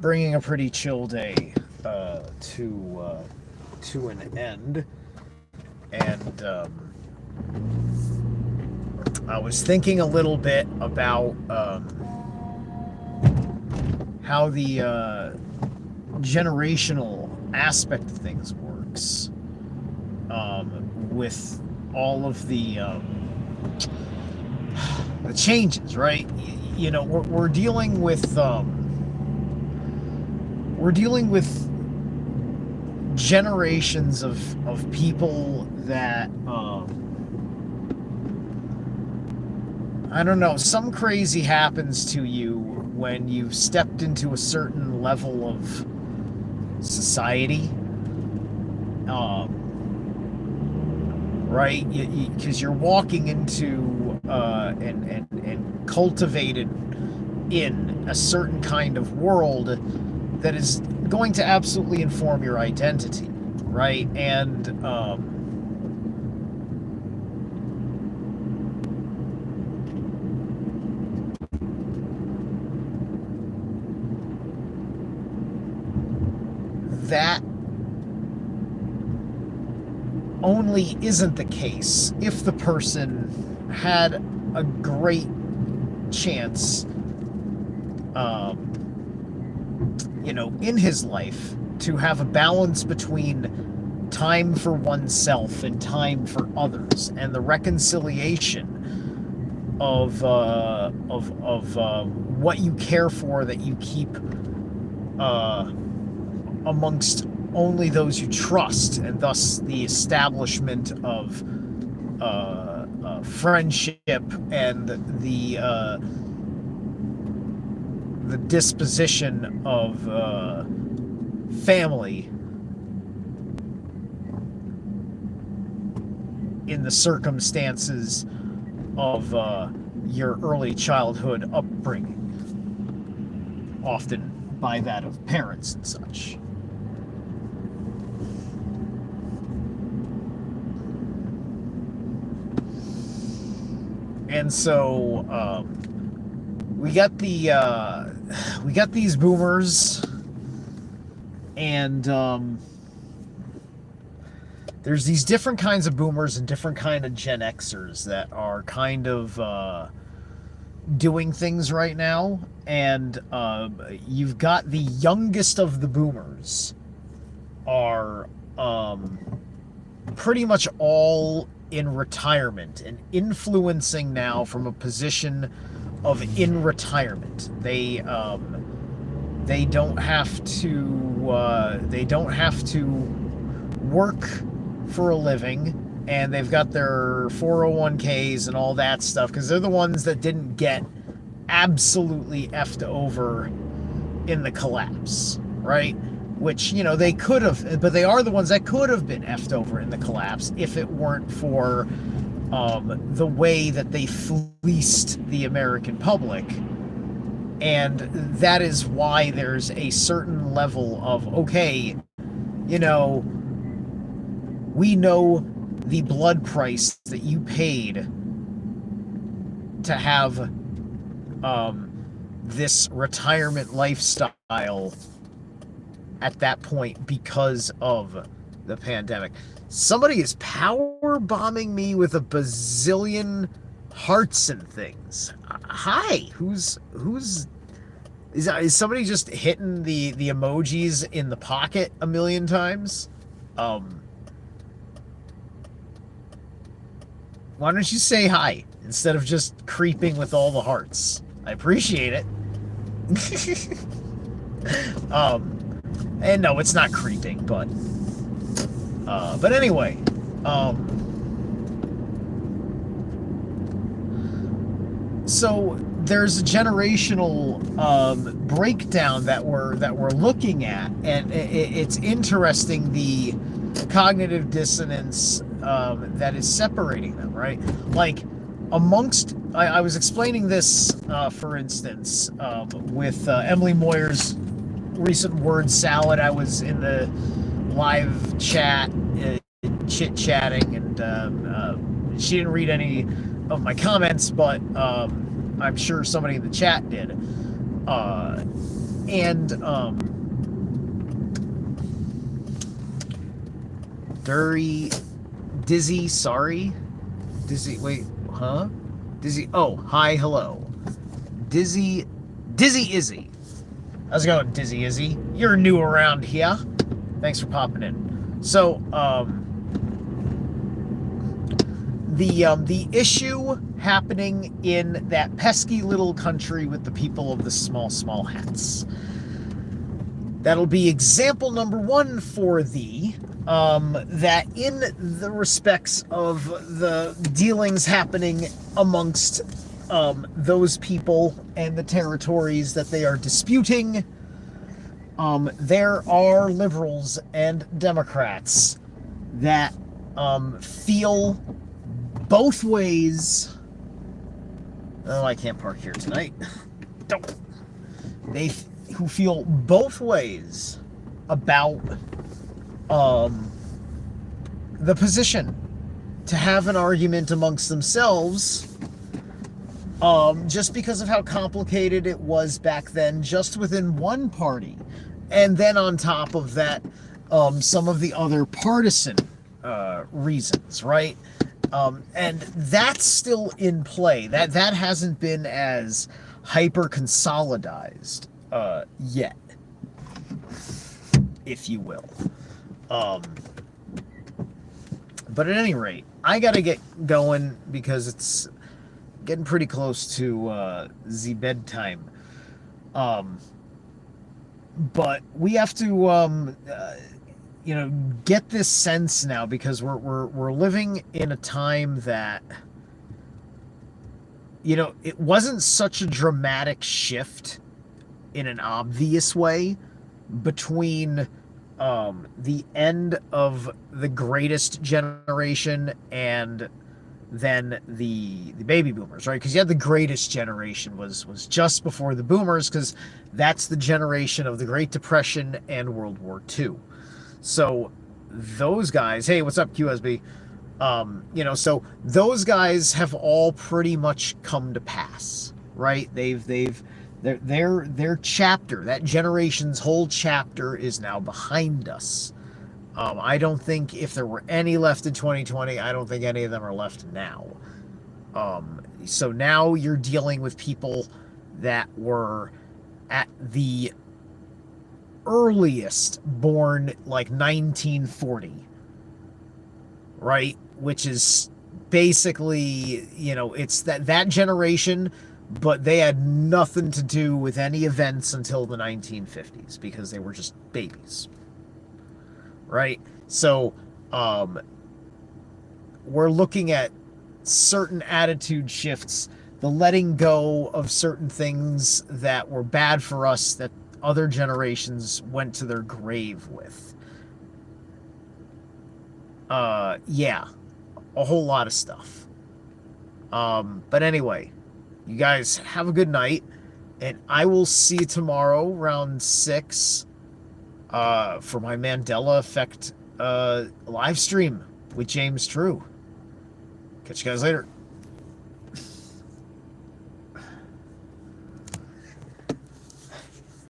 bringing a pretty chill day to an end, and I was thinking a little bit about how the generational aspect of things works, with all of the changes, right? We're dealing with generations of people that I don't know, some crazy happens to you when you've stepped into a certain level of society, right? Because you're walking into and cultivated in a certain kind of world that is going to absolutely inform your identity, right? And that only isn't the case if the person had a great chance, in his life to have a balance between time for oneself and time for others, and the reconciliation of what you care for that you keep amongst only those you trust, and thus the establishment of friendship and the disposition of family in the circumstances of your early childhood upbringing, often by that of parents and such. And so we got these boomers, and there's these different kinds of boomers and different kind of Gen Xers that are kind of doing things right now. And you've got the youngest of the boomers are pretty much all in retirement and influencing now from a position of in retirement. They don't have to work for a living, and they've got their 401ks and all that stuff, because they're the ones that didn't get absolutely effed over in the collapse, right? Which, they could have, but they are the ones that could have been effed over in the collapse if it weren't for the way that they fleeced the American public. And that is why there's a certain level of, okay, we know the blood price that you paid to have this retirement lifestyle at that point because of the pandemic. Somebody is power bombing me with a bazillion hearts and things. Hi, who's is somebody just hitting the emojis in the pocket a million times? Why don't you say hi instead of just creeping with all the hearts? I appreciate it. And no, it's not creeping, but anyway, so there's a generational breakdown that we're looking at, and it's interesting, the cognitive dissonance that is separating them, right? Like, amongst, I was explaining this, for instance, with Emily Moyer's recent word salad. I was in the live chat, chit-chatting, and she didn't read any of my comments, but I'm sure somebody in the chat did. And Dizzy, sorry. Dizzy, wait, huh? Dizzy, oh, hi, hello. Dizzy Izzy. How's it going, Dizzy Izzy? You're new around here. Thanks for popping in. So, the issue happening in that pesky little country with the people of the small hats. That'll be example number one for thee. That in the respects of the dealings happening amongst those people and the territories that they are disputing, there are liberals and Democrats that feel both ways. Oh, I can't park here tonight. Don't. They who feel both ways about the position, to have an argument amongst themselves, just because of how complicated it was back then, just within one party, and then on top of that, some of the other partisan reasons, right? And that's still in play. That hasn't been as hyper consolidized yet, if you will. But at any rate, I gotta get going because it's getting pretty close to the bedtime. But we have to get this sense now, because we're living in a time that, it wasn't such a dramatic shift in an obvious way between the end of the greatest generation and then the baby boomers, right? Because you had the greatest generation was just before the boomers, because that's the generation of the Great Depression and World War II. So those guys, hey, what's up, QSB? So those guys have all pretty much come to pass, right? Their chapter, that generation's whole chapter, is now behind us. I don't think, if there were any left in 2020, I don't think any of them are left now. So now you're dealing with people that were at the earliest born, like 1940, right? Which is basically, it's that generation, but they had nothing to do with any events until the 1950s, because they were just babies, right? So we're looking at certain attitude shifts, the letting go of certain things that were bad for us, that other generations went to their grave with. Yeah, a whole lot of stuff. But anyway, you guys have a good night, and I will see you tomorrow around 6 for my Mandela Effect live stream with James True. Catch you guys later.